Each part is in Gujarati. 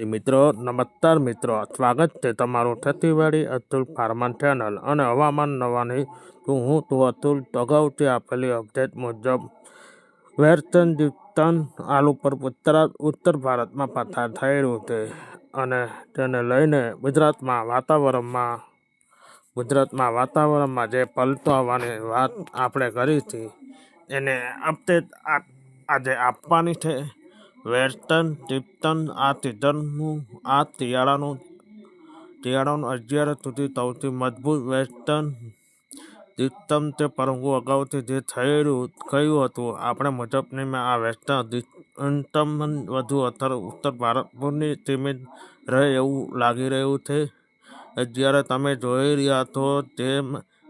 મિત્રો નમસ્કાર મિત્રો, સ્વાગત છે તમારું ખેતીવાડી અતુલ ફાર્મર ચેનલ અને હવામાન નવાની હું અતુલ. અગાઉથી આપેલી અપડેટ મુજબ વેસ્ટર્ન ડિસ્ટર્ન આલુ પર ઉત્તર ભારતમાં પસાર થઈ રહ્યું છે અને તેને લઈને ગુજરાતમાં વાતાવરણમાં જે પલટો આવવાની વાત આપણે કરી હતી એને અપડેટ આજે આપવાની છે. વેસ્ટર્ન ડિસ્ટર્ન આ શિયાળાનું અત્યાર સુધી સૌથી મજબૂત વેસ્ટર્ન ડિસ્ટર્ન છે, પરંતુ અગાઉથી જે કહ્યું હતું આપણે મુજબની આ વેસ્ટર્ન ડિસ્ટર્ન વધુ અસર ઉત્તર ભારત પૂરની સીમિત રહે એવું લાગી રહ્યું છે. અત્યારે તમે જોઈ રહ્યા છો જે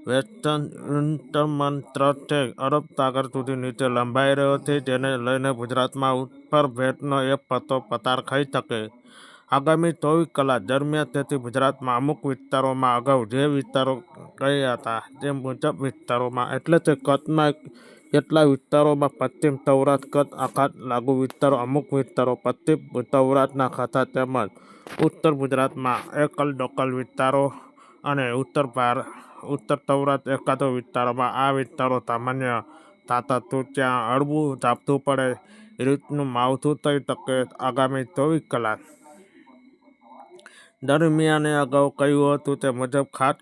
વેસ્ટર્ન ડિસ્ટર્ન છે અરબ સાગર સુધી નીચે લંબાઈ રહ્યો છે, જેને લઈને ગુજરાતમાં ઉપર ભેટનો એક પટ્ટો પસાર થઈ શકે આગામી 24 કલાક દરમિયાન. તેથી ગુજરાતમાં અમુક વિસ્તારોમાં અગાઉ જે વિસ્તારો ગયા હતા તે મુજબ વિસ્તારોમાં એટલે કે કચ્છના કેટલા વિસ્તારોમાં, પશ્ચિમ સૌરાષ્ટ્ર, કચ્છ આખાત લાગુ વિસ્તારો, અમુક વિસ્તારો પશ્ચિમ સૌરાષ્ટ્રના ખાતા તેમજ ઉત્તર ગુજરાતમાં એકલ દોકલ વિસ્તારો અને ઉત્તર સૌરાષ્ટ્ર એકાદો વિસ્તારોમાં આ વિસ્તારો સામાન્ય તાતાતું ત્યાં હળવું ઝાપટું પડે રીતનું માવઠું થઈ શકે આગામી 24 કલાક દરમિયાન. અગાઉ કહ્યું હતું તે મુજબ ખાસ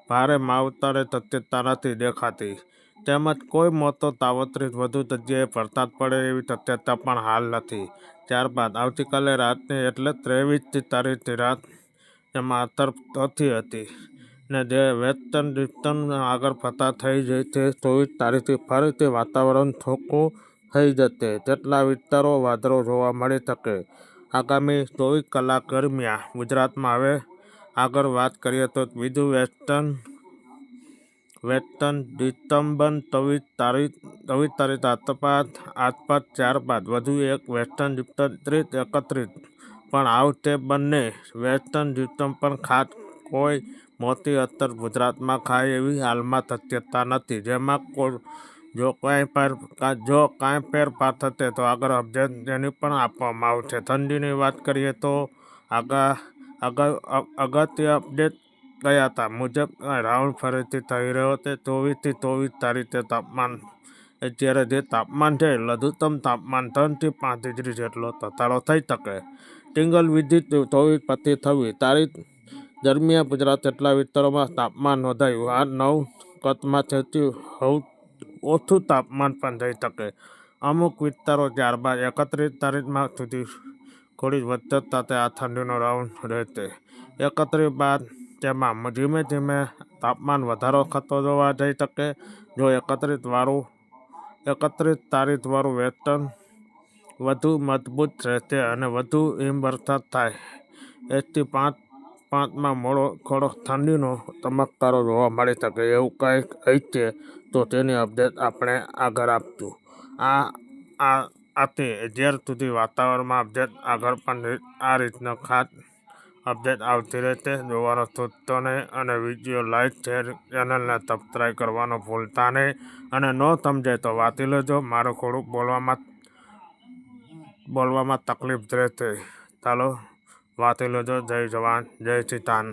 ભારે માવઠાની શક્યતા નથી દેખાતી, તેમજ કોઈ મોટો સાર્વત્રિક વધુ જગ્યાએ વરસાદ પડે એવી શક્યતા પણ હાલ નથી. ત્યારબાદ આવતીકાલે રાતની એટલે 23મી તારીખની રાત એમાં અસર ઓછી હતી ને જે વેસ્ટર્ન ડિસ્ટર્ન આગળ પસાર થઈ જશે 24 તારીખથી ફરીથી વાતાવરણ ચોખ્ખું થઈ જશે. કેટલા વિસ્તારો વાદળો જોવા મળી શકે આગામી 24 કલાક દરમિયાન ગુજરાતમાં. હવે આગળ વાત કરીએ તો બીજું વેસ્ટર્ન ડિસ્ટર્બન્સ 23 તારીખ આસપાસ, ત્યારબાદ વધુ એક વેસ્ટર્ન ડિસ્ટર્બન્સ 30-31 પણ આવશે. બંને વેસ્ટર્ન ડિસ્ટર્બન્સ પણ ખાસ કોઈ મોટી અસર ગુજરાતમાં થાય એવી હાલમાં શક્યતા નથી, જેમાં જો કાંઈ ફેરફાર થશે તો આગળ અપડેટ તેની પણ આપવામાં આવશે. ઠંડીની વાત કરીએ તો અગત્ય અપડેટ ગયા હતા મુજબ રાઉન્ડ ફરીથી થઈ રહ્યો છે. 24થી 24 તારીખે તાપમાન અત્યારે જે તાપમાન છે લઘુત્તમ તાપમાન 3 થી 5 ડિગ્રી જેટલો ઘટાડો થઈ શકે. સિંગલ ડિજિટ 24 પછી 26 તારીખ દરમિયાન ગુજરાત કેટલા વિસ્તારોમાં તાપમાન નોંધાયું 8-9, કચ્છમાં સૌથી ઓછું તાપમાન પણ થઈ શકે અમુક વિસ્તારો. ત્યારબાદ 31 તારીખમાં સુધી થોડી વધઘટ સાથે આ ઠંડીનો રાઉન્ડ રહેશે. 31 બાદ તેમાં ધીમે ધીમે તાપમાન વધારો થતો જોવા જઈ શકે. જો 31 તારીખ વાળું વેસ્ટર્ન વધુ મજબૂત રહેશે અને વધુ હિમવર્ષા થાય 1-5માં થોડો ઠંડીનો ચમત્કારો જોવા મળી શકે એવું કંઈક હશે તો તેની અપડેટ આપણે આગળ આપશું. આથી અત્યાર સુધી વાતાવરણમાં અપડેટ આગળ પણ આ રીતના ખાસ અપડેટ આવતી રહેશે. જોવાનો છૂટતો નહીં અને વિડીયો લાઈક, શેર, ચેનલને સબસ્ક્રાઈબ કરવાનું ભૂલતા નહીં અને ન સમજાય તો વાંચી લેજો. મારે થોડુંક બોલવામાં તકલીફ રહેશે, ચાલો વાંચી લેજો. જય જવાન જય કિસાન.